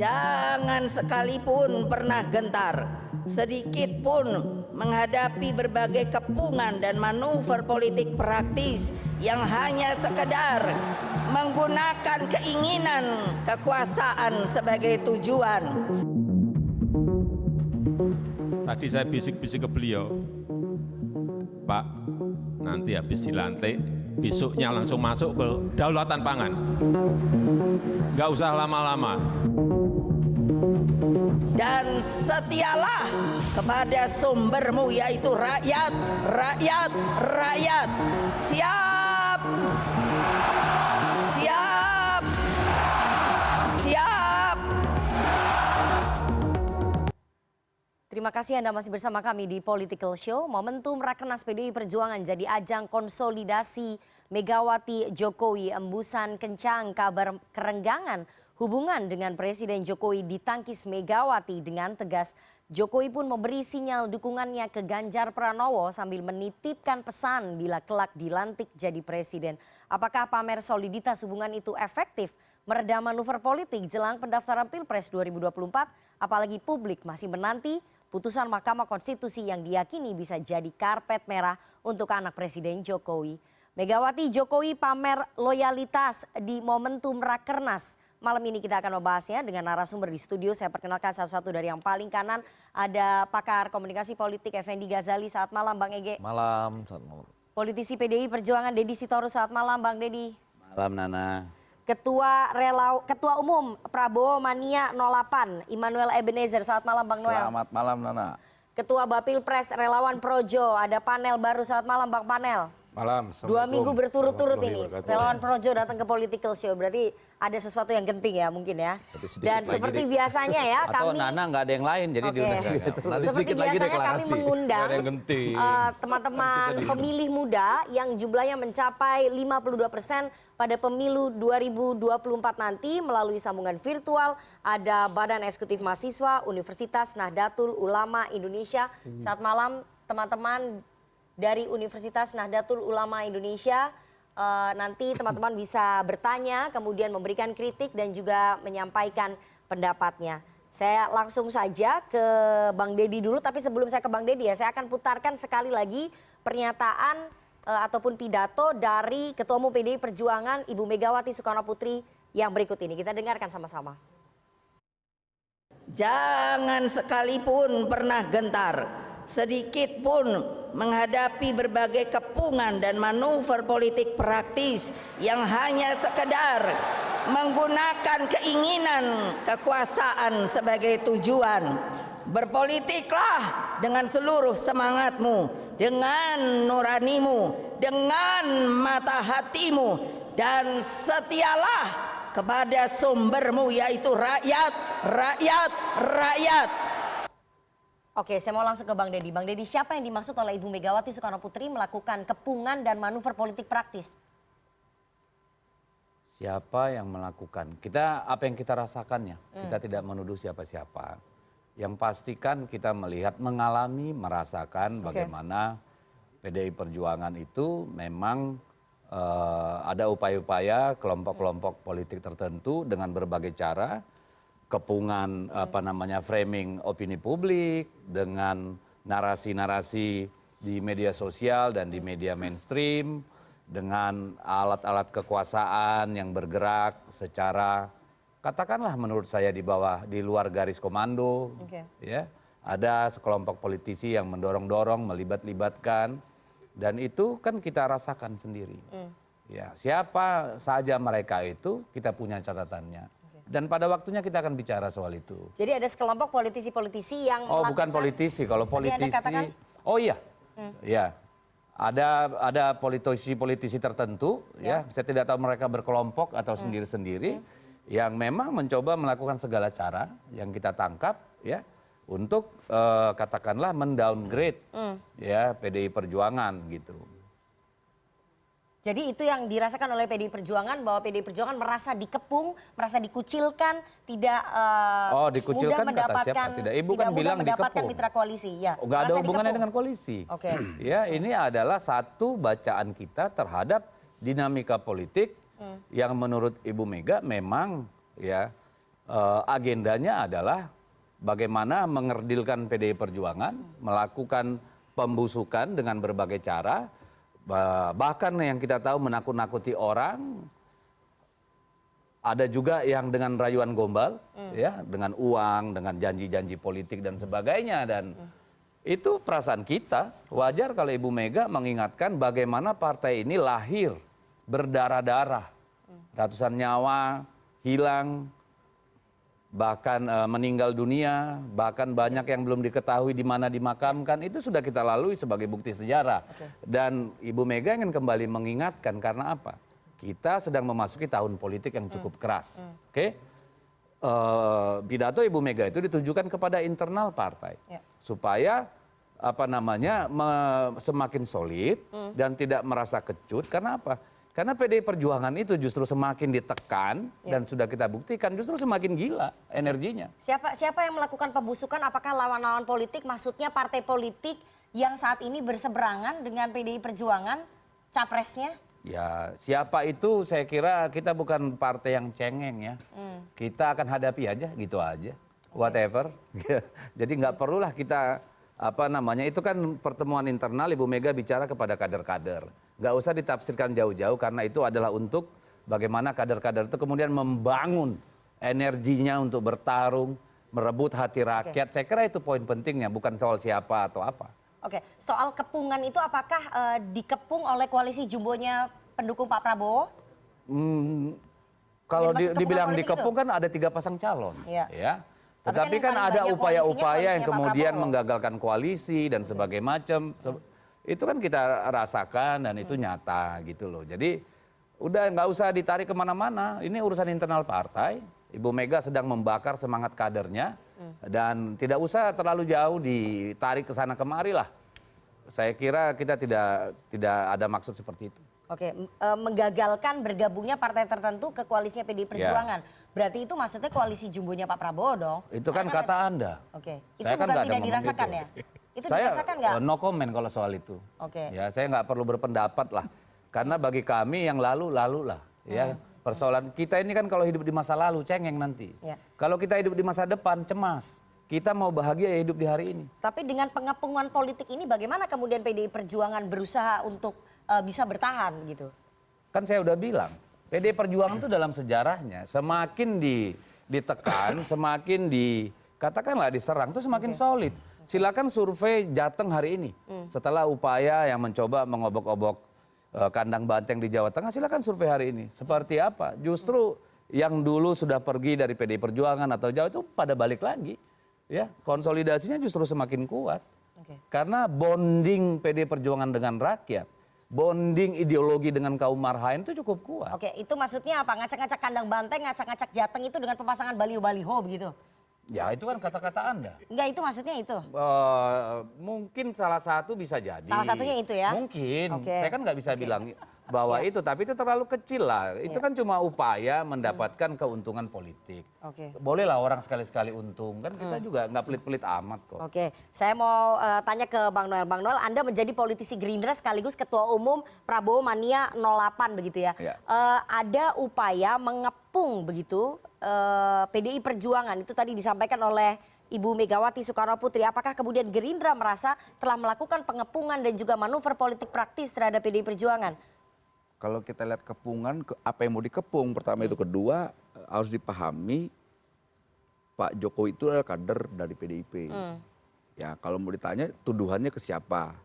Jangan sekalipun pernah gentar, sedikit pun menghadapi berbagai kepungan dan manuver politik praktis yang hanya sekedar menggunakan keinginan kekuasaan sebagai tujuan. Tadi saya bisik-bisik ke beliau, Pak, nanti habis dilantik, besoknya langsung masuk ke daulatan pangan. Nggak usah lama-lama. Dan setialah kepada sumbermu, yaitu rakyat, rakyat, rakyat. Siap, siap, siap. Terima kasih Anda masih bersama kami di Political Show. Momentum Rakernas PDI Perjuangan jadi ajang konsolidasi Megawati Jokowi. Embusan kencang kabar kerenggangan hubungan dengan Presiden Jokowi ditangkis Megawati dengan tegas. Jokowi pun memberi sinyal dukungannya ke Ganjar Pranowo sambil menitipkan pesan bila kelak dilantik jadi presiden. Apakah pamer soliditas hubungan itu efektif meredam manuver politik jelang pendaftaran Pilpres 2024? Apalagi publik masih menanti putusan Mahkamah Konstitusi yang diyakini bisa jadi karpet merah untuk anak Presiden Jokowi. Megawati Jokowi pamer loyalitas di momentum Rakernas. Malam ini kita akan membahasnya dengan narasumber di studio. Saya perkenalkan satu-satu dari yang paling kanan. Ada pakar komunikasi politik Effendi Ghazali. Saat malam Bang Ege. Malam, selamat malam. Politisi PDI Perjuangan Deddy Sitorus. Saat malam Bang Deddy. Malam Nana. Ketua Umum Prabowo Mania 08 Immanuel Ebenezer. Saat malam Bang Noel. Selamat malam Nana. Ketua Bapil Pres Relawan Projo. Ada panel baru. Saat malam Bang Panel. Malam. 2 minggu berturut-turut ini Relawan Projo datang ke Political Show. Berarti ada sesuatu yang genting ya mungkin ya. Dan seperti biasanya ya atau kami Nana nggak ada yang lain jadi diundang gitu. Seperti biasanya kami mengundang teman-teman pemilih muda yang jumlahnya mencapai 52% pada pemilu 2024 nanti melalui sambungan virtual. Ada Badan Eksekutif Mahasiswa Universitas Nahdlatul Ulama Indonesia. Saat malam teman-teman dari Universitas Nahdlatul Ulama Indonesia. Nanti teman-teman bisa bertanya, kemudian memberikan kritik dan juga menyampaikan pendapatnya. Saya langsung saja ke Bang Deddy dulu, tapi sebelum saya ke Bang Deddy ya, saya akan putarkan sekali lagi pernyataan ataupun pidato dari Ketua Umum PDI Perjuangan Ibu Megawati Soekarnoputri yang berikut ini. Kita dengarkan sama-sama. Jangan sekalipun pernah gentar, sedikit pun menghadapi berbagai kepungan dan manuver politik praktis yang hanya sekedar menggunakan keinginan kekuasaan sebagai tujuan. Berpolitiklah dengan seluruh semangatmu, dengan nuranimu, dengan mata hatimu, dan setialah kepada sumbermu, yaitu rakyat, rakyat, rakyat. Oke, saya mau langsung ke Bang Deddy. Bang Deddy, siapa yang dimaksud oleh Ibu Megawati Soekarnoputri melakukan kepungan dan manuver politik praktis? Siapa yang melakukan? Apa yang kita rasakannya. Kita tidak menuduh siapa-siapa. Yang pastikan kita melihat, mengalami, merasakan bagaimana PDI Perjuangan itu memang ada upaya-upaya kelompok-kelompok politik tertentu dengan berbagai cara. Kepungan framing opini publik dengan narasi-narasi di media sosial dan di media mainstream dengan alat-alat kekuasaan yang bergerak secara katakanlah menurut saya di luar garis komando. Ya, ada sekelompok politisi yang mendorong-dorong, melibat-libatkan, dan itu kan kita rasakan sendiri. Ya, siapa saja mereka itu kita punya catatannya. Dan pada waktunya kita akan bicara soal itu. Jadi ada sekelompok politisi-politisi yang bukan politisi, kalau politisi. Oh iya. Ya. Ada politisi tertentu ya. Saya tidak tahu mereka berkelompok atau sendiri-sendiri yang memang mencoba melakukan segala cara yang kita tangkap ya untuk katakanlah mendowngrade ya PDI Perjuangan gitu. Jadi itu yang dirasakan oleh PDI Perjuangan, bahwa PDI Perjuangan merasa dikepung, merasa dikucilkan, tidak dikucilkan mudah kata siapa? Tidak, Ibu kan bilang mendapatkan dikepung. mitra koalisi. Ya, nggak ada hubungannya dengan koalisi. Ya, ini adalah satu bacaan kita terhadap dinamika politik yang menurut Ibu Mega memang ya agendanya adalah bagaimana mengerdilkan PDI Perjuangan, melakukan pembusukan dengan berbagai cara, bahkan yang kita tahu menakut-nakuti orang, ada juga yang dengan rayuan gombal, ya, dengan uang, dengan janji-janji politik dan sebagainya. Dan itu perasaan kita, wajar kalau Ibu Mega mengingatkan bagaimana partai ini lahir berdarah-darah, ratusan nyawa hilang, bahkan meninggal dunia, bahkan banyak yang belum diketahui di mana dimakamkan, itu sudah kita lalui sebagai bukti sejarah. Dan Ibu Mega ingin kembali mengingatkan karena apa? Kita sedang memasuki tahun politik yang cukup keras. Oke? Pidato Ibu Mega itu ditujukan kepada internal partai. Supaya semakin solid dan tidak merasa kecut. Karena apa? Karena PDI Perjuangan itu justru semakin ditekan dan sudah kita buktikan justru semakin gila energinya. Siapa yang melakukan pembusukan? Apakah lawan-lawan politik? Maksudnya partai politik yang saat ini berseberangan dengan PDI Perjuangan, capresnya? Ya, siapa itu saya kira kita bukan partai yang cengeng ya. Kita akan hadapi aja, gitu aja. Whatever. Jadi nggak perlulah kita, itu kan pertemuan internal Ibu Mega bicara kepada kader-kader. Nggak usah ditafsirkan jauh-jauh karena itu adalah untuk bagaimana kader-kader itu kemudian membangun energinya untuk bertarung, merebut hati rakyat. Saya kira itu poin pentingnya, bukan soal siapa atau apa. Oke, soal kepungan itu apakah dikepung oleh koalisi jumbonya pendukung Pak Prabowo? Kalau dibilang dikepung kan ada 3 pasang calon, ya. Tetapi kan ada upaya-upaya yang kemudian menggagalkan koalisi dan sebagainya macam. Itu kan kita rasakan dan itu nyata gitu loh. Jadi udah nggak usah ditarik kemana-mana. Ini urusan internal partai. Ibu Mega sedang membakar semangat kadernya dan tidak usah terlalu jauh ditarik ke sana kemari lah. Saya kira kita tidak ada maksud seperti itu. Oke, menggagalkan bergabungnya partai tertentu ke koalisinya PDI Perjuangan. Berarti itu maksudnya koalisi jumbonya Pak Prabowo dong? Itu kan kata Anda. Oke, itu saya kan bukan nggak tidak dirasakan ya? Itu dirasakan nggak? No comment kalau soal itu. Oke. Ya, saya nggak perlu berpendapat lah. Karena bagi kami yang lalu lah. Ya, persoalan kita ini kan kalau hidup di masa lalu cengeng nanti. Kalau kita hidup di masa depan cemas. Kita mau bahagia ya hidup di hari ini. Tapi dengan pengepungan politik ini bagaimana kemudian PDI Perjuangan berusaha untuk bisa bertahan gitu? Kan saya udah bilang, PDI Perjuangan itu dalam sejarahnya semakin ditekan, semakin katakanlah diserang itu semakin solid. Silakan survei Jateng hari ini. Setelah upaya yang mencoba mengobok-obok kandang banteng di Jawa Tengah, silakan survei hari ini. Seperti apa? Justru yang dulu sudah pergi dari PDI Perjuangan atau jauh itu pada balik lagi. Ya, konsolidasinya justru semakin kuat. Karena bonding PDI Perjuangan dengan rakyat, bonding ideologi dengan kaum marhaen itu cukup kuat. Oke, itu maksudnya apa? Ngacak-ngacak kandang banteng, ngacak-ngacak Jateng itu dengan pemasangan baliho-baliho begitu? Ya itu kan kata-kata Anda. Enggak, itu maksudnya itu? Mungkin salah satu bisa jadi. Salah satunya itu ya? Mungkin. Saya kan nggak bisa bilang bahwa itu, tapi itu terlalu kecil lah. Itu kan cuma upaya mendapatkan keuntungan politik. Bolehlah orang sekali-sekali untung, kan kita juga nggak pelit-pelit amat kok. Oke, saya mau tanya ke Bang Noel. Bang Noel, Anda menjadi politisi Gerindra sekaligus Ketua Umum Prabowo Mania 08 begitu ya. Ada upaya mengepung begitu PDI Perjuangan, itu tadi disampaikan oleh Ibu Megawati Soekarno Putri. Apakah kemudian Gerindra merasa telah melakukan pengepungan dan juga manuver politik praktis terhadap PDI Perjuangan? Kalau kita lihat kepungan, apa yang mau dikepung, pertama itu, kedua harus dipahami Pak Jokowi itu adalah kader dari PDIP. Ya, kalau mau ditanya tuduhannya ke siapa,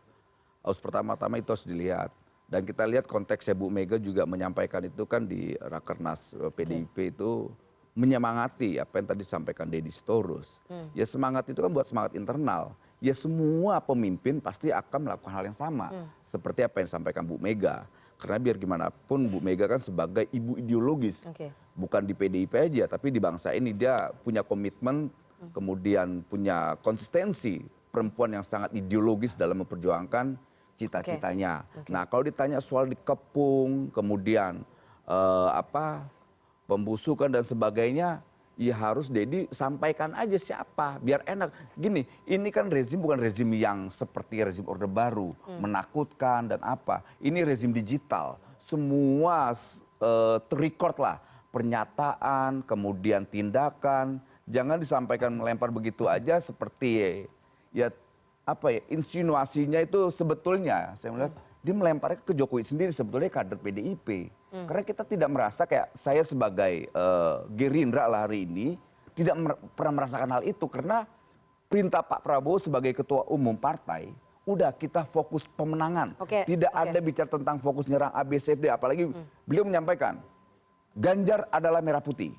harus pertama-tama itu harus dilihat. Dan kita lihat konteksnya Bu Mega juga menyampaikan itu kan di Rakernas PDIP itu menyemangati apa yang tadi disampaikan Deddy Sitorus. Ya semangat itu kan buat semangat internal. Ya semua pemimpin pasti akan melakukan hal yang sama. Seperti apa yang disampaikan Bu Mega. Karena biar gimana pun Bu Mega kan sebagai ibu ideologis. Bukan di PDIP aja, tapi di bangsa ini dia punya komitmen, kemudian punya konsistensi. Perempuan yang sangat ideologis dalam memperjuangkan cita-citanya. Nah kalau ditanya soal dikepung, kemudian pembusukan dan sebagainya, ya harus Deddy sampaikan aja siapa, biar enak. Gini, ini kan rezim bukan rezim yang seperti rezim Orde Baru, menakutkan dan apa. Ini rezim digital, semua terrecord lah. pernyataan, kemudian tindakan. Jangan disampaikan melempar begitu aja seperti ya apa ya, insinuasinya itu sebetulnya saya melihat dia melemparnya ke Jokowi sendiri, sebetulnya kader PDIP. Karena kita tidak merasa, kayak saya sebagai Gerindra lah hari ini tidak pernah merasakan hal itu, karena perintah Pak Prabowo sebagai ketua umum partai, udah kita fokus pemenangan. Tidak ada bicara tentang fokus nyerang ABCD, apalagi beliau menyampaikan Ganjar adalah merah putih.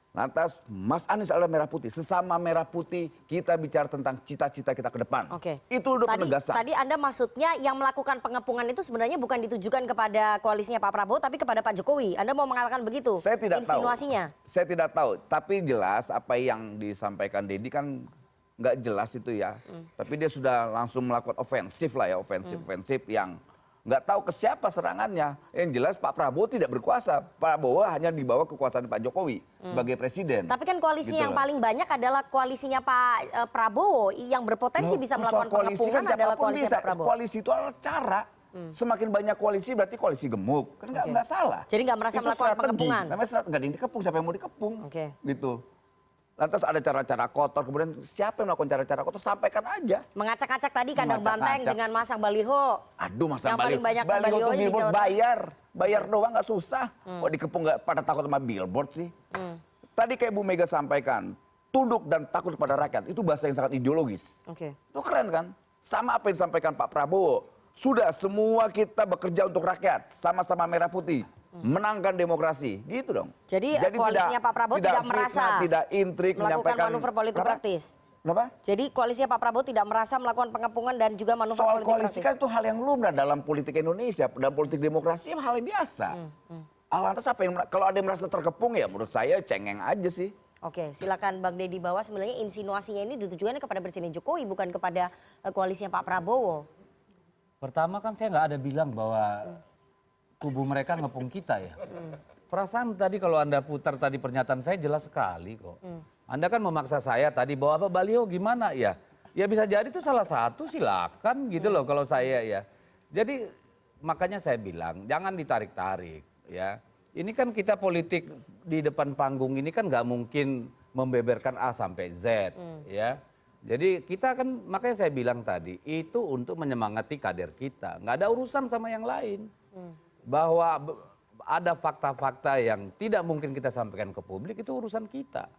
Lantas Mas Anies adalah merah putih. Sesama merah putih kita bicara tentang cita-cita kita ke depan. Itu udah penegasan. Tadi Anda maksudnya yang melakukan pengepungan itu sebenarnya bukan ditujukan kepada koalisinya Pak Prabowo tapi kepada Pak Jokowi. Anda mau mengatakan begitu? Saya tidak insinuasinya? tahu. Saya tidak tahu. Tapi jelas apa yang disampaikan Dedi kan nggak jelas itu ya. Tapi dia sudah langsung melakukan ofensif lah ya. Ofensif yang nggak tahu ke siapa serangannya. Yang jelas Pak Prabowo tidak berkuasa. Pak Prabowo hanya di bawah kekuasaan Pak Jokowi sebagai presiden. Tapi kan koalisi yang paling banyak adalah koalisinya Pak Prabowo yang berpotensi bisa melakukan pengepungan adalah koalisi Pak Prabowo. Koalisi itu adalah cara. Semakin banyak koalisi berarti koalisi gemuk. Kan nggak salah. Jadi nggak merasa melakukan pengepungan. Namanya nggak dikepung, siapa yang mau dikepung. Gitu. Lantas ada cara-cara kotor, kemudian siapa yang melakukan cara-cara kotor, sampaikan aja. Mengacak-acak tadi kandang banteng dengan masang baliho. Aduh, masang yang paling banyak baliho di billboard Jawa Tengah. bayar doang nggak susah. Kok dikepung nggak pada takut sama billboard sih? Tadi kayak Bu Mega sampaikan, tunduk dan takut kepada rakyat, itu bahasa yang sangat ideologis. Itu keren kan? Sama apa yang disampaikan Pak Prabowo. Sudah semua kita bekerja untuk rakyat, sama-sama merah putih. Menangkan demokrasi, gitu dong. Jadi koalisinya Pak Prabowo tidak merasa tidak intrik, melakukan manuver politik praktis. Kenapa? Jadi koalisinya Pak Prabowo tidak merasa melakukan pengepungan dan juga manuver soal politik koalisi praktis. kan itu hal yang lumrah dalam politik Indonesia, dalam politik demokrasi hal yang biasa. Lantas apa yang kalau ada yang merasa terkepung ya menurut saya cengeng aja sih. Oke, silakan Bang Deddy, bahwa sebenarnya insinuasinya ini ditujukan kepada Presiden Jokowi bukan kepada koalisinya Pak Prabowo. Pertama kan saya nggak ada bilang bahwa kubu mereka ngepung kita ya. Perasaan tadi kalau Anda putar tadi pernyataan saya jelas sekali kok. Anda kan memaksa saya tadi bawa apa baliho gimana ya. Ya bisa jadi itu salah satu, silakan gitu loh kalau saya ya. Jadi makanya saya bilang jangan ditarik-tarik ya. Ini kan kita politik di depan panggung ini kan nggak mungkin membeberkan A sampai Z ya. Jadi kita kan makanya saya bilang tadi itu untuk menyemangati kader kita. Nggak ada urusan sama yang lain. Bahwa ada fakta-fakta yang tidak mungkin kita sampaikan ke publik itu urusan kita.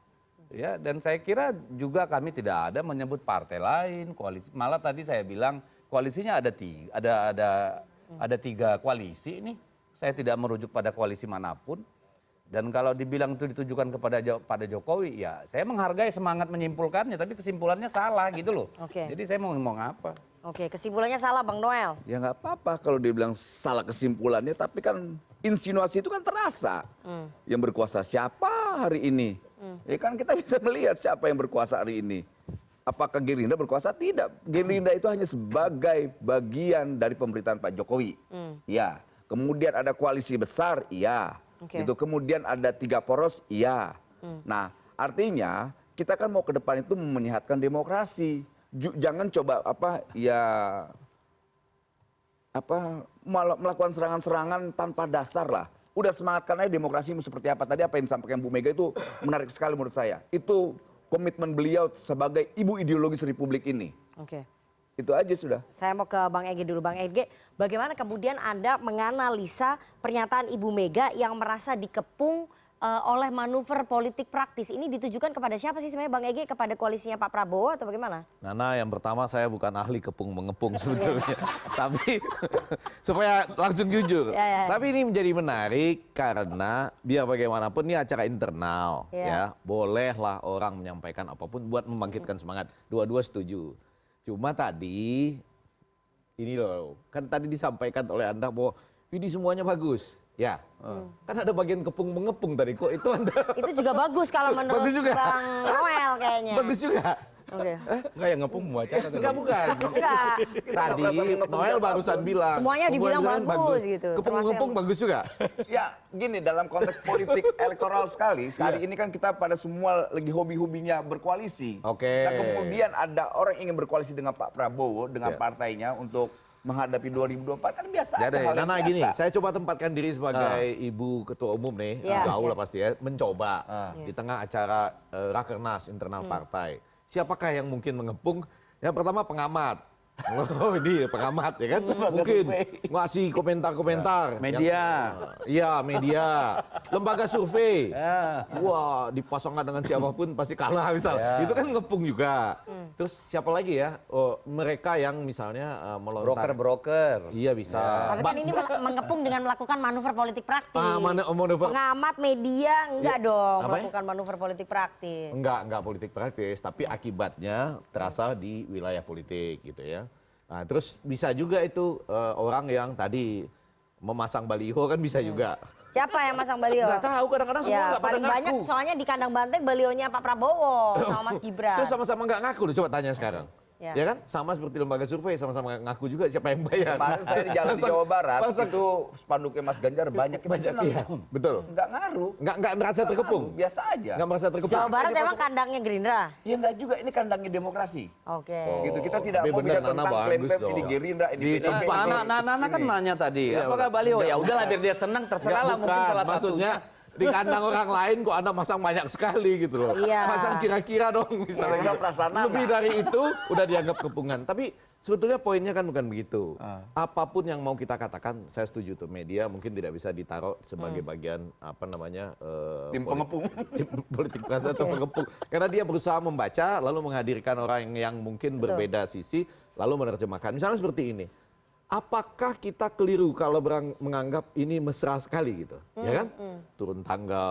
Ya, dan saya kira juga kami tidak ada menyebut partai lain, koalisi. Malah tadi saya bilang koalisinya ada tiga koalisi ini. Saya tidak merujuk pada koalisi manapun. Dan kalau dibilang itu ditujukan kepada Jokowi, ya saya menghargai semangat menyimpulkannya, tapi kesimpulannya salah gitu loh. Jadi saya mau ngomong apa? Kesimpulannya salah Bang Noel. Ya nggak apa-apa kalau dia bilang salah kesimpulannya, tapi kan insinuasi itu kan terasa. Yang berkuasa siapa hari ini? Ya kan kita bisa melihat siapa yang berkuasa hari ini. Apakah Gerindra berkuasa? Tidak. Gerindra itu hanya sebagai bagian dari pemerintahan Pak Jokowi. Ya. Kemudian ada koalisi besar, iya. Gitu. Kemudian ada 3 poros, iya. Nah, artinya kita kan mau ke depan itu menyehatkan demokrasi. Jangan coba melakukan serangan-serangan tanpa dasar lah. Udah semangatkan aja demokrasi seperti apa. Tadi apa yang disampaikan Bu Mega itu menarik sekali menurut saya. Itu komitmen beliau sebagai ibu ideologis Republik ini. Itu aja sudah. Saya mau ke Bang Ege dulu. Bang Ege, bagaimana kemudian Anda menganalisa pernyataan Ibu Mega yang merasa dikepung oleh manuver politik praktis? Ini ditujukan kepada siapa sih sebenarnya Bang Ege? Kepada koalisinya Pak Prabowo atau bagaimana? Nana, yang pertama saya bukan ahli kepung-mengepung sebetulnya. Tapi supaya langsung jujur. Tapi ini menjadi menarik karena biar bagaimanapun ini acara internal. Ya, bolehlah orang menyampaikan apapun buat membangkitkan semangat. Dua-dua setuju. Cuma tadi, ini loh, kan tadi disampaikan oleh Anda bahwa ini semuanya bagus. Ya, kan ada bagian kepung-mengepung tadi, kok itu Anda. Itu juga bagus kalau menurut Bang Noel kayaknya. Bagus juga. Enggak yang ngepung mau acara. Enggak, bukan. Tadi Noel barusan bilang. Semuanya dibilang bagus gitu. Kepung-ngepung bagus juga. Ya gini, dalam konteks politik elektoral sekali, hari ini kan kita pada semua lagi hobi-hobinya berkoalisi. Nah kemudian ada orang ingin berkoalisi dengan Pak Prabowo, dengan partainya untuk menghadapi 2024 kan biasa aja. Jadi, hal yang Nana biasa. gini, saya coba tempatkan diri sebagai ibu ketua umum nih, jauh lah pasti ya, mencoba di tengah acara Rakernas internal partai. Siapakah yang mungkin mengepung? Yang pertama pengamat. Oh ini pengamat ya kan, mungkin ngasih komentar-komentar. Media. Iya media, lembaga survei. Wah dipasangkan dengan siapapun pasti kalah misal. Itu kan ngepung juga. Terus siapa lagi ya? Oh, mereka yang misalnya melontar. Broker-broker. Iya bisa. Tapi kan ini mengepung dengan melakukan manuver politik praktis. Manuver. Pengamat media enggak dong Apa ya? melakukan manuver politik praktis. Enggak politik praktis, tapi akibatnya terasa di wilayah politik gitu ya. Nah, terus bisa juga itu orang yang tadi memasang baliho kan bisa juga. Siapa yang masang baliho? Nggak tahu, kadang-kadang semua Ya, nggak pada paling banyak ngaku. soalnya di kandang banteng balionya Pak Prabowo sama Mas Gibran. Terus sama-sama nggak ngaku, coba tanya sekarang. Ya. Ya kan? Sama seperti lembaga survei, sama-sama nggak ngaku juga siapa yang bayar. Kemarin saya di jalan di Jawa Barat, itu spanduknya Mas Ganjar banyak. Kita senang. Iya, betul. Nggak ngaruh. Nggak merasa terkepung. Biasa aja. Nggak merasa terkepung. Jawa Barat emang kandangnya Gerindra. Ya nggak juga, ini kandangnya demokrasi. Oke. Gitu, kita tidak tapi mau bener, bicara Nana tentang bagus klaim-klaim dong. ini Gerindra, ini Di PDIP. tempat Nana kan nanya tadi, Iya, apakah betul. baliho? Ya udahlah biar dia senang, terserah lah mungkin salah maksudnya di kandang orang lain kok Anda masang banyak sekali gitu loh. Iya. Masang kira-kira dong misalnya. Iya, perasaan Nana. Lebih dari itu udah dianggap kepungan. Tapi sebetulnya poinnya kan bukan begitu. Apapun yang mau kita katakan, saya setuju tuh media mungkin tidak bisa ditaruh sebagai bagian apa namanya Tim pengepung. tim politik bahasa atau pengepung. Karena dia berusaha membaca lalu menghadirkan orang yang mungkin berbeda sisi lalu menerjemahkan. Misalnya seperti ini. Apakah kita keliru kalau menganggap ini mesra sekali gitu, ya kan? Turun tangga,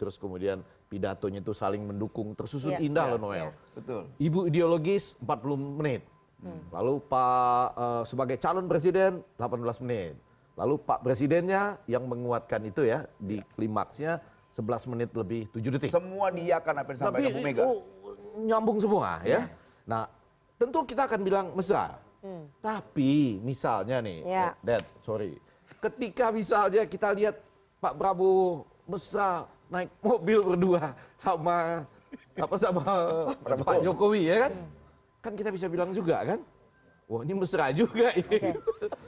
terus kemudian pidatonya itu saling mendukung, tersusun indah loh Noel. Betul. Ibu ideologis 40 menit, lalu Pak sebagai calon presiden 18 menit, lalu Pak presidennya yang menguatkan itu ya di klimaksnya 11 menit lebih 7 detik. Semua dia akan apa yang disampaikan Bu Mega. Nyambung semua ya. Nah tentu kita akan bilang mesra. Tapi misalnya nih, Dad, sorry. Ketika misalnya kita lihat Pak Prabowo mesra naik mobil berdua sama Pak Jokowi ya kan? Kan kita bisa bilang juga kan? Wah ini mesra juga ini.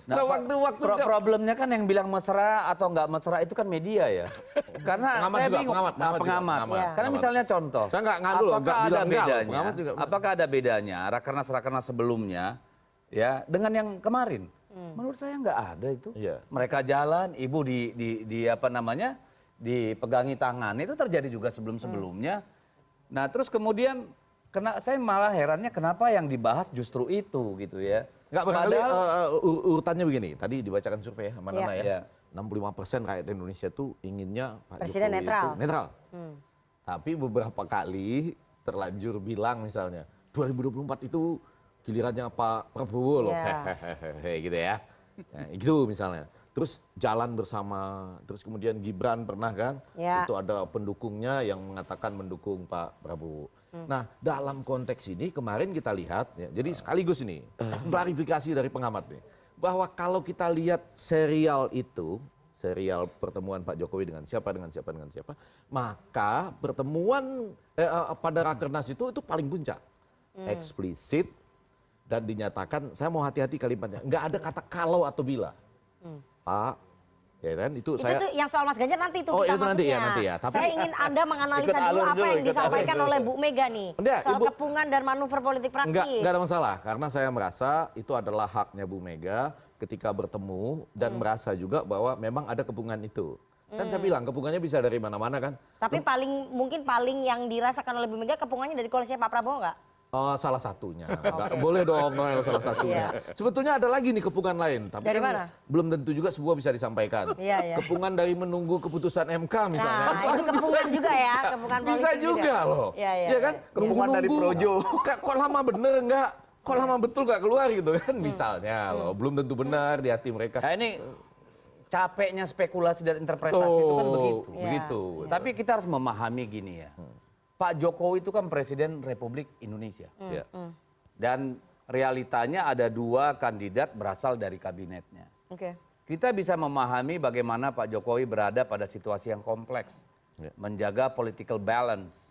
Nah waktu-waktu problemnya kan yang bilang mesra atau nggak mesra itu kan media ya. Karena Pengamat saya juga, bingung. pengamat juga, pengamat. Karena misalnya contoh. Saya nggak ngadu loh, nggak apakah ada bilang enggak loh, bedanya? pengamat juga. Apakah ada bedanya rakernas sebelumnya ya dengan yang kemarin? Menurut saya nggak ada itu. Iya. Mereka jalan, ibu di apa namanya dipegangi tangan itu terjadi juga sebelum-sebelumnya. Nah terus kemudian saya malah herannya kenapa yang dibahas justru itu gitu ya. Nggak barangkali urutannya begini, tadi dibacakan survei sama Nana Iya. ya. 65% rakyat Indonesia tuh inginnya Pak Presiden Jokowi netral. itu netral. Tapi beberapa kali terlanjur bilang misalnya 2024 itu gilirannya Pak Prabowo loh, hehehe gitu ya. Nah, gitu misalnya. Terus jalan bersama, terus kemudian Gibran pernah kan, itu ada pendukungnya yang mengatakan mendukung Pak Prabowo. Nah dalam konteks ini kemarin kita lihat, ya, jadi sekaligus ini klarifikasi dari pengamat nih, bahwa kalau kita lihat serial itu, serial pertemuan Pak Jokowi dengan siapa, maka pertemuan pada Rakernas itu paling puncak, eksplisit dan dinyatakan, saya mau hati-hati kalimatnya, nggak ada kata kalau atau bila. Pak, ya kan itu saya. Itu yang soal Mas Ganjar nanti itu Oh, kita itu nanti ya, masuknya. nanti ya. Tapi Saya ingin Anda menganalisa Ikut alur dulu apa dulu, yang ikut disampaikan alur. oleh Bu Mega nih Enggak, soal Ibu- kepungan dan manuver politik praktis. Enggak ada masalah karena saya merasa itu adalah haknya Bu Mega ketika bertemu dan merasa juga bahwa memang ada kepungan itu. Kan saya bilang kepungannya bisa dari mana-mana kan. Tapi mungkin paling yang dirasakan oleh Bu Mega kepungannya dari koalisinya Pak Prabowo nggak? Oh, salah satunya. Nggak, boleh dong Noel salah satunya. Sebetulnya ada lagi nih kepungan lain, tapi Dari kan mana? belum tentu juga semua bisa disampaikan. Iya. Kepungan dari menunggu keputusan MK misalnya. Nah, itu kepungan juga ya, kepungan politik Bisa juga loh. Iya. kan? Kepungan dari Projo. Kok lama bener enggak? Kok lama betul nggak keluar gitu kan misalnya loh. Belum tentu benar di hati mereka. Nah ini capeknya spekulasi dan interpretasi itu kan begitu. Begitu. Tapi kita harus memahami gini ya. Pak Jokowi itu kan Presiden Republik Indonesia. Ya. Dan realitanya ada 2 kandidat berasal dari kabinetnya. Oke. Kita bisa memahami bagaimana Pak Jokowi berada pada situasi yang kompleks. Ya. Menjaga political balance.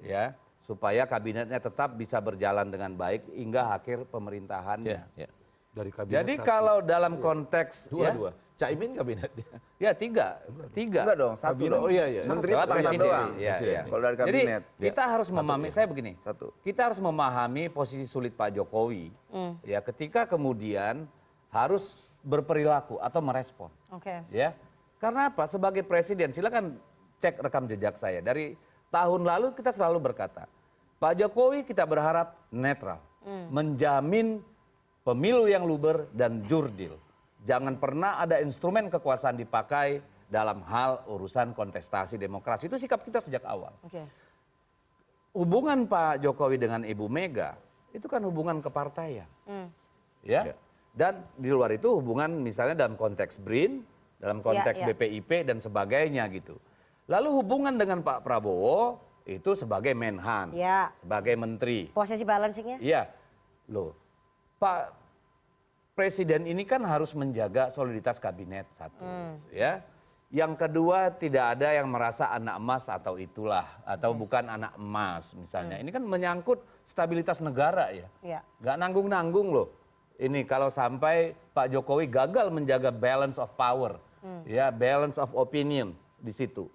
Ya, supaya kabinetnya tetap bisa berjalan dengan baik hingga akhir pemerintahannya. Ya. Dari kabinet Jadi satu. kalau dalam konteks Dua-dua. Caimin kabinetnya. ya tiga. Enggak dong, satu dong. Oh iya, iya. Menteri Lewat pertahanan presiden. doang. Iya, iya. Kalau dari kabinet. Jadi kita harus memahami, saya begini, Satu. kita harus memahami posisi sulit Pak Jokowi, ya ketika kemudian harus berperilaku atau merespon, Oke. ya. Karena apa? Sebagai presiden, silakan cek rekam jejak saya. Dari tahun lalu kita selalu berkata, Pak Jokowi kita berharap netral, menjamin pemilu yang luber dan jurdil. Jangan pernah ada instrumen kekuasaan dipakai dalam hal urusan kontestasi demokrasi. Itu sikap kita sejak awal. Oke. Hubungan Pak Jokowi dengan Ibu Mega itu kan hubungan kepartaian. Ya. Dan di luar itu hubungan misalnya dalam konteks BRIN, dalam konteks ya. BPIP dan sebagainya gitu. Lalu hubungan dengan Pak Prabowo itu sebagai Menhan, Ya. sebagai menteri. Posisi balancingnya? Iya. Loh, Pak Presiden ini kan harus menjaga soliditas kabinet satu, ya. Yang kedua tidak ada yang merasa anak emas atau itulah atau bukan anak emas misalnya. Ini kan menyangkut stabilitas negara ya. Iya. Gak nanggung-nanggung loh. Ini kalau sampai Pak Jokowi gagal menjaga balance of power, ya balance of opinion di situ.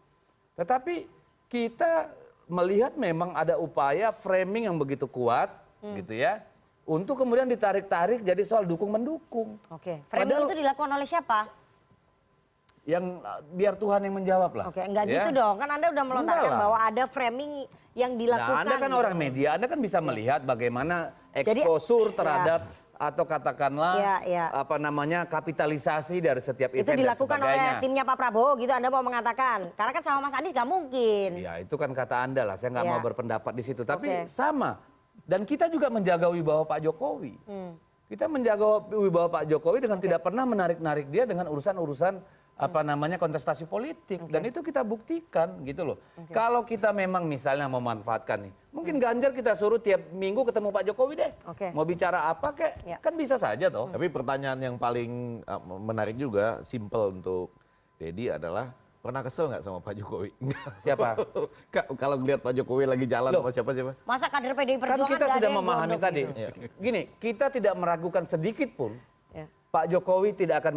Tetapi kita melihat memang ada upaya framing yang begitu kuat, gitu ya. Untuk kemudian ditarik-tarik jadi soal dukung-mendukung. Oke. Framing Padahal- itu dilakukan oleh siapa? Yang biar Tuhan yang menjawab lah. Oke, enggak ya. gitu dong. Kan Anda udah melontarkan Enggak lah. bahwa ada framing yang dilakukan. Nah, Anda kan gitu. orang media, Anda kan bisa melihat bagaimana Jadi, eksposur ya. terhadap atau katakanlah Ya. apa namanya kapitalisasi dari setiap event Itu dan dilakukan oleh sebagainya. timnya Pak Prabowo gitu Anda mau mengatakan. Karena kan sama Mas Anies nggak mungkin. Ya itu kan kata Anda lah, saya nggak Ya. mau berpendapat di situ. Tapi Oke. sama. Dan kita juga menjaga wibawa Pak Jokowi. Kita menjaga wibawa Pak Jokowi dengan tidak pernah menarik-narik dia dengan urusan-urusan apa namanya kontestasi politik. Dan itu kita buktikan gitu loh. Kalau kita memang misalnya memanfaatkan nih. Mungkin Ganjar kita suruh tiap minggu ketemu Pak Jokowi deh. Oke. Mau bicara apa kek, Ya. kan bisa saja toh. Tapi pertanyaan yang paling menarik juga, simple untuk Dedi adalah pernah kesel nggak sama Pak Jokowi? Siapa? Kalau lihat Pak Jokowi lagi jalan Loh. sama siapa? Masa kader PDI Kan Perjuangan kita nggak ada sudah yang memahami godok tadi. gitu? Gini, kita tidak meragukan sedikit pun Ya. Pak Jokowi tidak akan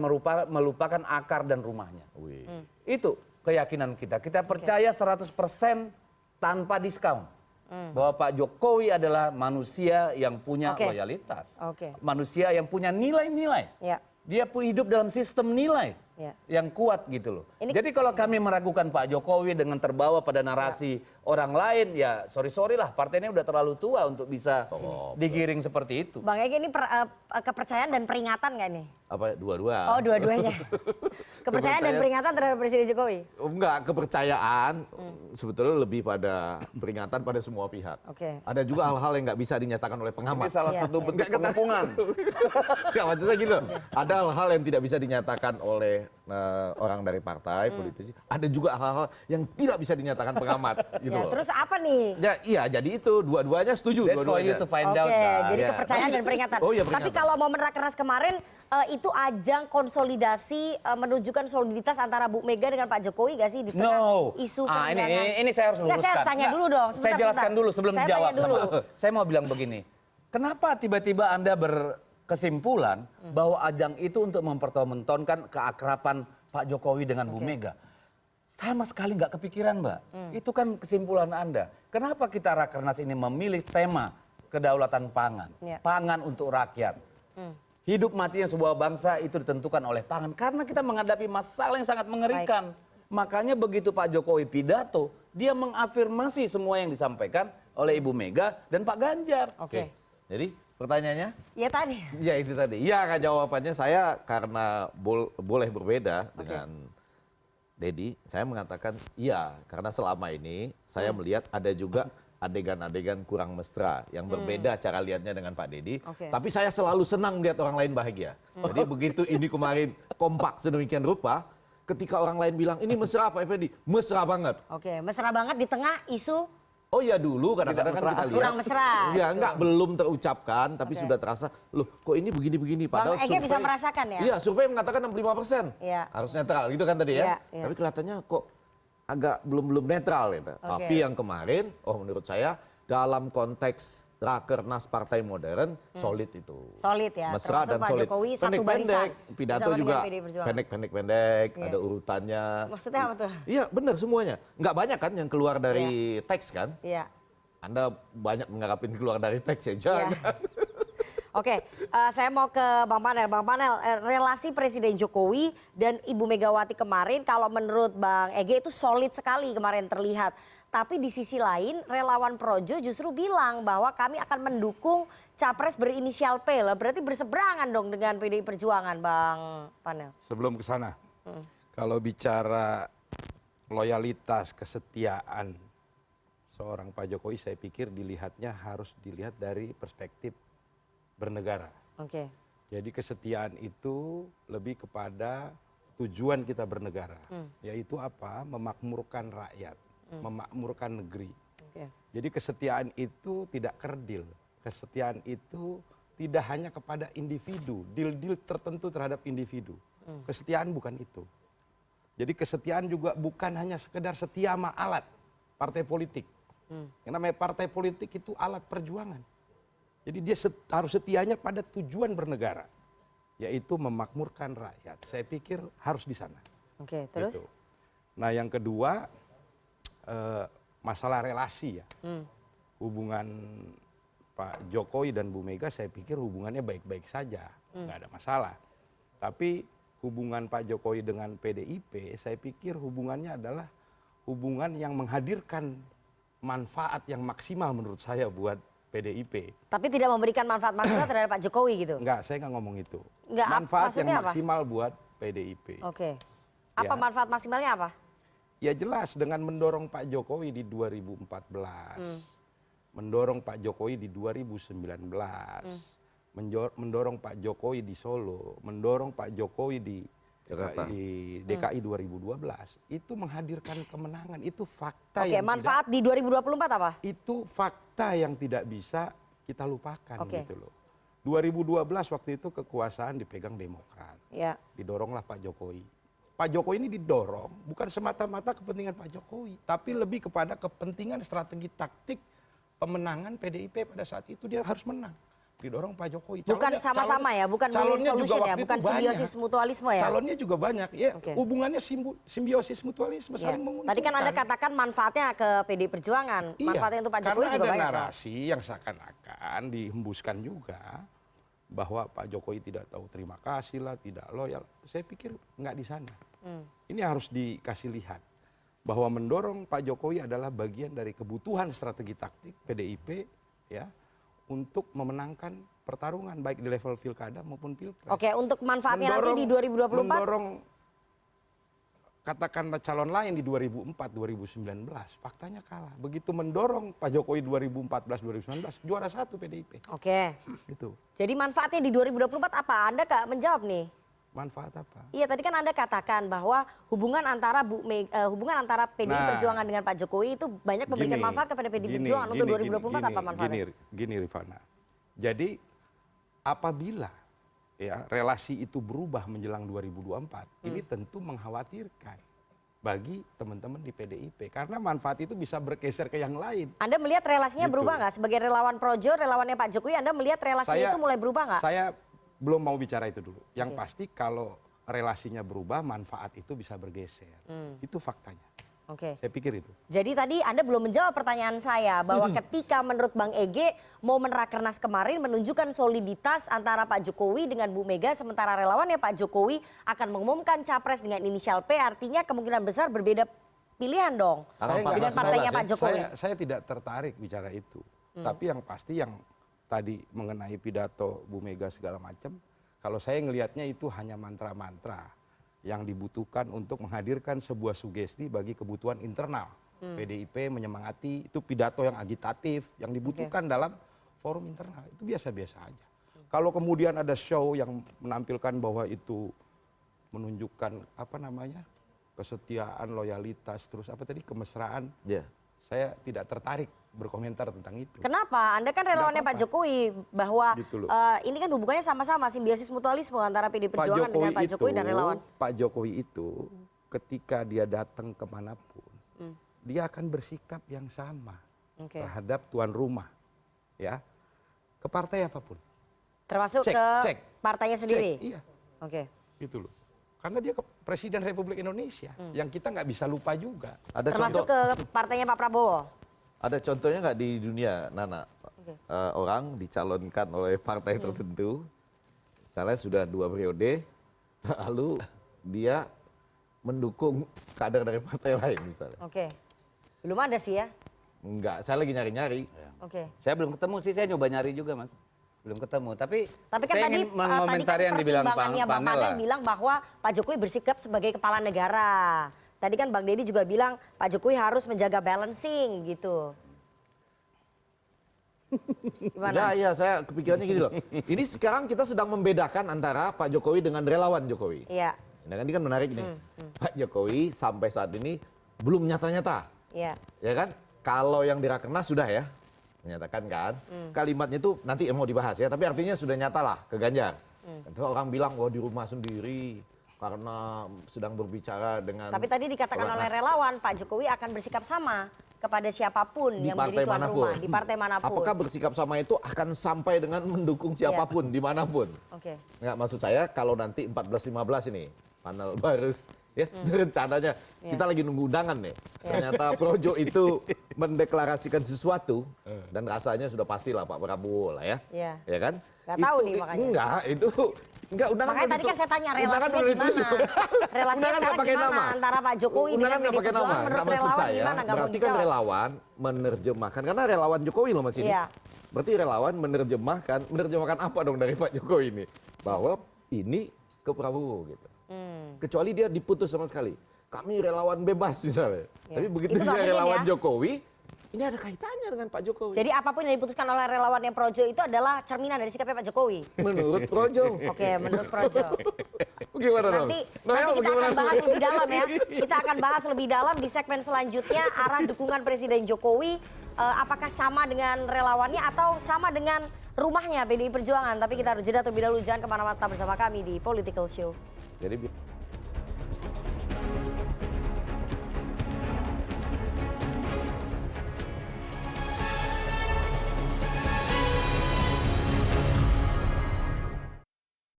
melupakan akar dan rumahnya. Wih. Itu keyakinan kita. Kita percaya 100% tanpa diskon. Bahwa Pak Jokowi adalah manusia yang punya Oke. loyalitas. Oke. Manusia yang punya nilai-nilai. Ya. Dia pun hidup dalam sistem nilai Ya. yang kuat gitu loh. Ini- Jadi kalau kami meragukan Pak Jokowi dengan terbawa pada narasi orang lain, ya sorry lah, partainya udah terlalu tua untuk bisa digiring seperti itu. Bang Ege ini kepercayaan dan peringatan nggak nih? Apa dua-dua? Oh dua-duanya. Kepercayaan dan peringatan terhadap Presiden Jokowi? Enggak, kepercayaan sebetulnya lebih pada peringatan pada semua pihak. Oke. Ada juga hal-hal yang nggak bisa dinyatakan oleh Ini pengamat. salah Iya. satu bentuk pengepungan. Enggak, maksudnya gitu. Ada hal-hal yang tidak bisa dinyatakan oleh orang dari partai, politisi. Ada juga hal-hal yang tidak bisa dinyatakan pengamat gitu Ya, loh. terus apa nih? Ya, iya, jadi itu dua-duanya setuju. That's for you Dua-duanya. to find Oke, out. Bang. jadi Ya. kepercayaan dan peringatan. Oh iya, Tapi peringatan. kalau momen rakernas kemarin itu ajang konsolidasi menunjukkan soliditas antara Bu Mega dengan Pak Jokowi gak sih di tengah No. isu Ah, penunggangan? ini saya harus Nggak, luruskan. saya tanya Nggak, dulu dong. Saya jelaskan dulu sebelum Saya dijawab. tanya dulu. Saya mau bilang begini. Kenapa tiba-tiba Anda berkesimpulan bahwa ajang itu untuk mempertontonkan keakraban Pak Jokowi dengan Bu Mega? Sama sekali nggak kepikiran, Mbak. Itu kan kesimpulan Anda. Kenapa kita Rakernas ini memilih tema kedaulatan pangan? Ya. Pangan untuk rakyat. Hidup matinya sebuah bangsa itu ditentukan oleh pangan. Karena kita menghadapi masalah yang sangat mengerikan. Makanya begitu Pak Jokowi pidato, dia mengafirmasi semua yang disampaikan oleh Ibu Mega dan Pak Ganjar. Oke. Jadi pertanyaannya? Ya tadi. Ya itu tadi. Iya kan jawabannya saya karena boleh berbeda dengan Dedi, saya mengatakan iya karena selama ini saya melihat ada juga adegan-adegan kurang mesra yang berbeda cara lihatnya dengan Pak Dedi. Oke. Tapi saya selalu senang lihat orang lain bahagia. Jadi begitu ini kemarin kompak sedemikian rupa, ketika orang lain bilang ini mesra Pak Effendi, mesra banget. Oke, mesra banget di tengah isu Oh ya dulu kadang-kadang kan kita lihat. kurang mesra. Ya gitu. enggak belum terucapkan tapi Oke. sudah terasa loh kok ini begini-begini Bang padahal Ege bisa merasakan ya? Iya, survei mengatakan 65%. Iya. Harus netral gitu kan tadi ya. Iya, iya. Tapi kelihatannya kok agak belum netral gitu. Oke. Tapi yang kemarin menurut saya dalam konteks rakernas Partai Modern solid itu. Solid ya, Mesra termasuk dan Pak solid. Jokowi satu Pendek-pendek, barisan pidato bersama juga dengan PDI Perjuangan. pendek-pendek, Iya. ada urutannya. Maksudnya apa tuh? Iya benar semuanya. Nggak banyak kan yang keluar dari teks kan? Iya. Anda banyak mengharapin keluar dari teks ya, jangan. Oke, saya mau ke Bang Panel. Bang Panel, relasi Presiden Jokowi dan Ibu Megawati kemarin kalau menurut Bang Ege itu solid sekali kemarin terlihat. Tapi di sisi lain relawan Projo justru bilang bahwa kami akan mendukung capres berinisial P lah. Berarti berseberangan dong dengan PDI Perjuangan, Bang Panel. Sebelum ke sana, kalau bicara loyalitas, kesetiaan seorang Pak Jokowi, saya pikir dilihatnya harus dilihat dari perspektif bernegara. Oke. Jadi kesetiaan itu lebih kepada tujuan kita bernegara, yaitu apa? Memakmurkan rakyat, memakmurkan negeri. Oke. Jadi kesetiaan itu tidak kerdil, kesetiaan itu tidak hanya kepada individu, deal-deal tertentu terhadap individu. Kesetiaan bukan itu. Jadi kesetiaan juga bukan hanya sekedar setia sama alat partai politik. Yang namanya partai politik itu alat perjuangan. Jadi dia harus setianya pada tujuan bernegara, yaitu memakmurkan rakyat. Saya pikir harus di sana. Oke, terus? Gitu. Nah yang kedua, masalah relasi ya. Hubungan Pak Jokowi dan Bu Mega saya pikir hubungannya baik-baik saja, nggak ada masalah. Tapi hubungan Pak Jokowi dengan PDIP saya pikir hubungannya adalah hubungan yang menghadirkan manfaat yang maksimal menurut saya buat PDIP. Tapi tidak memberikan manfaat maksimal terhadap Pak Jokowi gitu? Enggak, saya nggak ngomong itu. Enggak, manfaat yang maksudnya apa? maksimal buat PDIP. Oke. Apa Ya. manfaat maksimalnya apa? Ya jelas dengan mendorong Pak Jokowi di 2014, mendorong Pak Jokowi di 2019, mendorong Pak Jokowi di Solo, mendorong Pak Jokowi di Jakarta. DKI 2012, itu menghadirkan kemenangan, itu fakta Oke, yang manfaat di 2024 apa? itu fakta yang tidak bisa kita lupakan Oke. gitu loh. 2012 waktu itu kekuasaan dipegang Demokrat, Ya. didoronglah Pak Jokowi. Pak Jokowi ini didorong bukan semata-mata kepentingan Pak Jokowi, tapi lebih kepada kepentingan strategi taktik pemenangan PDIP pada saat itu dia harus menang. Didorong Pak Jokowi. Bukan sama-sama ya, bukan win solution ya, bukan simbiosis mutualisme ya. Calonnya juga banyak, ya Oke. hubungannya simbiosis mutualisme Ya. saling menguntungkan. Tadi kan Anda katakan manfaatnya ke PDI Perjuangan, Iya, manfaatnya untuk Pak Jokowi karena juga ada banyak. Bang. narasi yang seakan-akan dihembuskan juga bahwa Pak Jokowi tidak tahu terima kasih lah, tidak loyal. Saya pikir nggak di sana. Ini harus dikasih lihat bahwa mendorong Pak Jokowi adalah bagian dari kebutuhan strategi taktik PDIP ya untuk memenangkan pertarungan baik di level pilkada maupun pilpres. Oke, untuk manfaatnya nanti di 2024? Mendorong katakanlah calon lain di 2004, 2019, faktanya kalah. Begitu mendorong Pak Jokowi 2014, 2019, juara satu PDIP. Oke, Itu jadi manfaatnya di 2024 apa? Anda nggak menjawab nih. manfaat apa? Iya, tadi kan Anda katakan bahwa hubungan antara PDI Nah, Perjuangan dengan Pak Jokowi itu banyak memberikan manfaat kepada PDI Perjuangan. Untuk 2024 apa manfaatnya? Gini Rifana. Jadi apabila ya relasi itu berubah menjelang 2024, ini tentu mengkhawatirkan bagi teman-teman di PDIP karena manfaat itu bisa bergeser ke yang lain. Anda melihat relasinya Gitu. berubah nggak? Sebagai relawan Projo, relawannya Pak Jokowi, Anda melihat relasinya itu mulai berubah nggak? Saya belum mau bicara itu dulu. Yang pasti kalau relasinya berubah, manfaat itu bisa bergeser. Itu faktanya. Oke. Saya pikir itu. Jadi tadi Anda belum menjawab pertanyaan saya bahwa ketika menurut Bang Ege momen Rakernas kemarin menunjukkan soliditas antara Pak Jokowi dengan Bu Mega, sementara relawannya Pak Jokowi akan mengumumkan capres dengan inisial P, artinya kemungkinan besar berbeda pilihan dong Saya nggak- dengan partainya Pak Jokowi. Saya tidak tertarik bicara itu. Tapi yang pasti yang tadi mengenai pidato Bu Mega segala macam, kalau saya ngelihatnya itu hanya mantra-mantra yang dibutuhkan untuk menghadirkan sebuah sugesti bagi kebutuhan internal. PDIP menyemangati, itu pidato yang agitatif, yang dibutuhkan dalam forum internal. Itu biasa-biasa aja. Kalau kemudian ada show yang menampilkan bahwa itu menunjukkan apa namanya, kesetiaan, loyalitas, terus apa tadi, kemesraan, Ya. saya tidak tertarik berkomentar tentang itu. Kenapa? Anda kan relawannya Pak Jokowi bahwa Gitu loh. ini kan hubungannya sama-sama simbiosis mutualisme antara PDI Perjuangan dengan Pak Jokowi dan relawan. Pak Jokowi itu ketika dia datang kemanapun, dia akan bersikap yang sama. Oke. terhadap tuan rumah, ya, ke partai apapun. Termasuk Cek, ke cek. partainya sendiri. Cek, iya, Oke. gitu loh. Karena dia Presiden Republik Indonesia, yang kita nggak bisa lupa juga. Ada Termasuk contoh, ke partainya Pak Prabowo. ada contohnya nggak di dunia, Nana? Oke. Orang dicalonkan oleh partai tertentu, misalnya sudah 2 periode, lalu dia mendukung kader dari partai lain misalnya. Oke. Belum ada sih ya. Enggak, saya lagi nyari-nyari. Oke. Saya belum ketemu sih, saya nyoba nyari juga Mas. Belum ketemu, tapi Tapi kan saya tadi, ingin mengomentari yang dibilang Bang pertimbangannya Bang Panel lah. Panel bilang bahwa Pak Jokowi bersikap sebagai kepala negara. Tadi kan Bang Deddy juga bilang Pak Jokowi harus menjaga balancing gitu. Gimana? Ya, saya kepikirannya gini loh. Ini sekarang kita sedang membedakan antara Pak Jokowi dengan relawan Jokowi. Iya, Nah, ini kan menarik nih. Pak Jokowi sampai saat ini belum nyata-nyata. iya. Ya kan? Kalau yang di Rakernas sudah ya, menyatakan kan. Kalimatnya itu nanti mau dibahas ya, tapi artinya sudah nyata lah ke Ganjar. Tentu orang bilang, wah di rumah sendiri, karena sedang berbicara dengan... Tapi tadi dikatakan oleh relawan Pak Jokowi akan bersikap sama kepada siapapun di yang partai menjadi tuan manapun. rumah di partai manapun. Apakah bersikap sama itu akan sampai dengan mendukung siapapun dimanapun? Oke. Nggak, maksud saya kalau nanti 14-15 ini panel baru ya rencananya kita lagi nunggu undangan nih. Ternyata Projo itu mendeklarasikan sesuatu dan rasanya sudah pastilah Pak Prabowo lah ya. Iya. Ya kan? Nggak tahu nih makanya. Enggak undangan. Makanya tadi kan saya tanya relasinya gimana? Relasinya sekarang gimana antara Pak Jokowi dengan Undangan PDI nggak pakai nama. Perjuangan? Menurut Nggak, maksud relawan saya gimana? Nggak mau berarti kan dijawab. relawan menerjemahkan karena relawan Jokowi loh Mas ini. Iya. Berarti relawan menerjemahkan apa dong dari Pak Jokowi ini? Bahwa ini ke Prabowo gitu. Kecuali dia diputus sama sekali. Kami relawan bebas misalnya. Ya. Tapi begitu Itu nggak dia mungkin relawan ya. Jokowi, ini ada kaitannya dengan Pak Jokowi. Jadi apapun yang diputuskan oleh relawan yang Projo itu adalah cerminan dari sikapnya Pak Jokowi. Menurut Projo. Oke, menurut Projo. Gimana dong? Nanti Noel, kita bagaimana? akan bahas lebih dalam ya. Kita akan bahas lebih dalam di segmen selanjutnya arah dukungan Presiden Jokowi apakah sama dengan relawannya atau sama dengan rumahnya PDI Perjuangan. Tapi kita harus jeda terlebih dahulu, jangan kemana-mana, tetap bersama kami di Political Show. Jadi